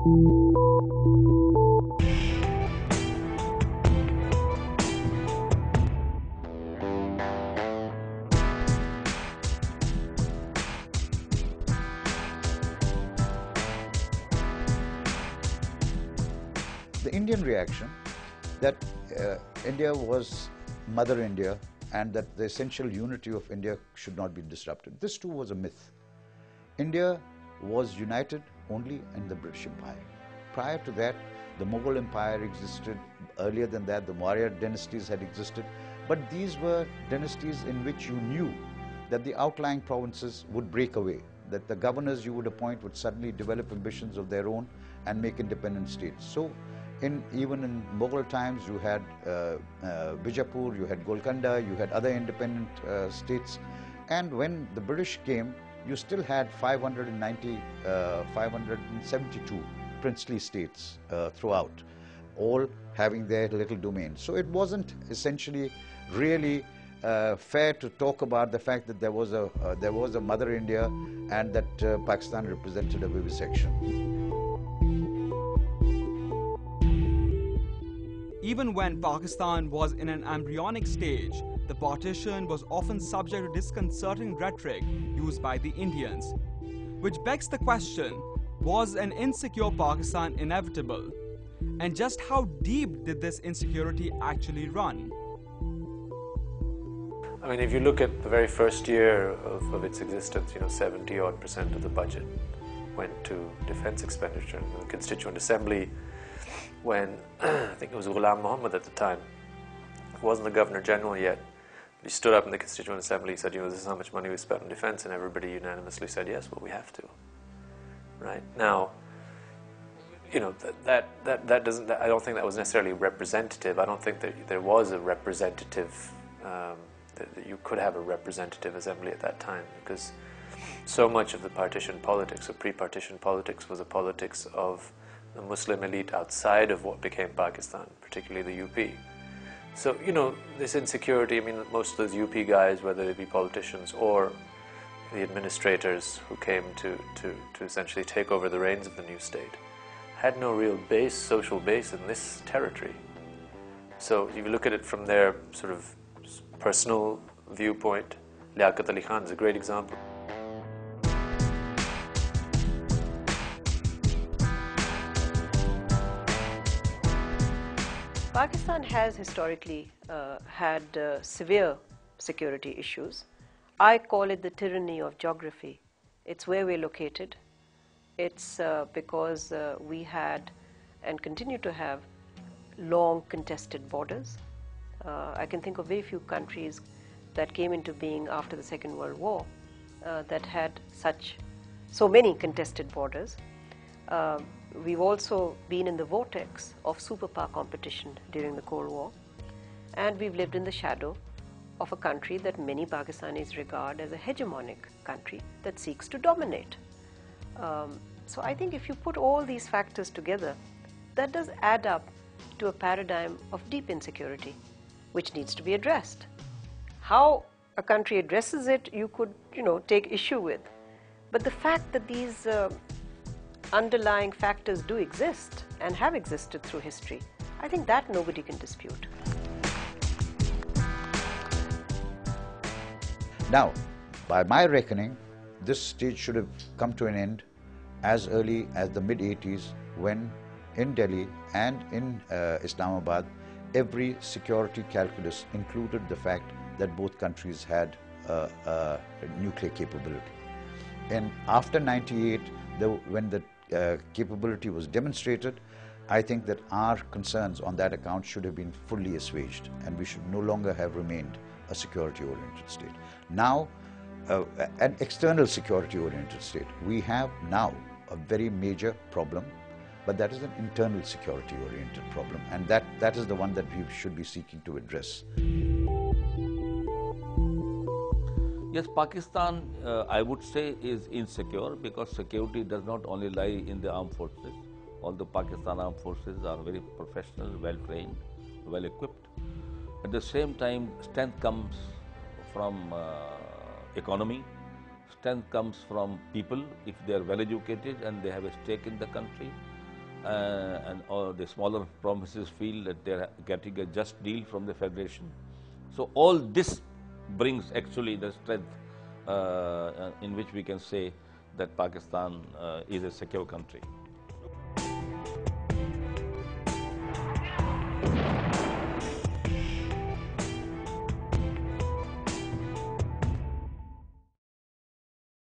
The Indian reaction that India was Mother India and that the essential unity of India should not be disrupted. This too was a myth. India was united only in the British Empire. Prior to that, the Mughal Empire existed. Earlier than that, the Maurya dynasties had existed. But these were dynasties in which you knew that the outlying provinces would break away, that the governors you would appoint would suddenly develop ambitions of their own and make independent states. So, even in Mughal times, you had Bijapur, you had Golconda, you had other independent states. And when the British came, you still had 572 princely states throughout, all having their little domains. So it wasn't essentially really fair to talk about the fact that there was a Mother India and that Pakistan represented a vivisection. Even when Pakistan was in an embryonic stage, the partition was often subject to disconcerting rhetoric used by the Indians. Which begs the question, was an insecure Pakistan inevitable? And just how deep did this insecurity actually run? I mean, if you look at the very first year of its existence, 70-odd% of the budget went to defense expenditure. In the Constituent Assembly, when I think it was Ghulam Muhammad at the time, who wasn't the Governor General yet, he stood up in the Constituent Assembly, he said, this is how much money we spent on defense, and everybody unanimously said, yes, well, we have to. Right? Now, that doesn't, I don't think that was necessarily representative. I don't think that there was a representative, that you could have a representative assembly at that time, because so much of the partition politics, or pre-partition politics, was a politics of the Muslim elite outside of what became Pakistan, particularly the UP. So, this insecurity, most of those UP guys, whether they be politicians or the administrators who came to essentially take over the reins of the new state, had no real social base in this territory. So, if you look at it from their sort of personal viewpoint, Liaquat Ali Khan is a great example. Pakistan has historically had severe security issues. I call it the tyranny of geography. It's where we're located. It's because we had and continue to have long contested borders. I can think of very few countries that came into being after the Second World War that had so many contested borders. We've also been in the vortex of superpower competition during the Cold War, and we've lived in the shadow of a country that many Pakistanis regard as a hegemonic country that seeks to dominate. So I think if you put all these factors together, that does add up to a paradigm of deep insecurity, which needs to be addressed. How a country addresses it, you could, take issue with. But the fact that these underlying factors do exist and have existed through history, I think that nobody can dispute. Now, by my reckoning, this stage should have come to an end as early as the mid-80s, when in Delhi and in Islamabad, every security calculus included the fact that both countries had a nuclear capability. And after 98, when the capability was demonstrated, I think that our concerns on that account should have been fully assuaged, and we should no longer have remained a security-oriented state. Now, an external security-oriented state. We have now a very major problem, but that is an internal security-oriented problem, and that is the one that we should be seeking to address. Yes, Pakistan, I would say, is insecure because security does not only lie in the armed forces. Although Pakistan armed forces are very professional, well-trained, well-equipped. At the same time, strength comes from economy. Strength comes from people, if they are well-educated and they have a stake in the country. and all the smaller provinces feel that they are getting a just deal from the federation. So all this brings actually the strength in which we can say that Pakistan is a secure country.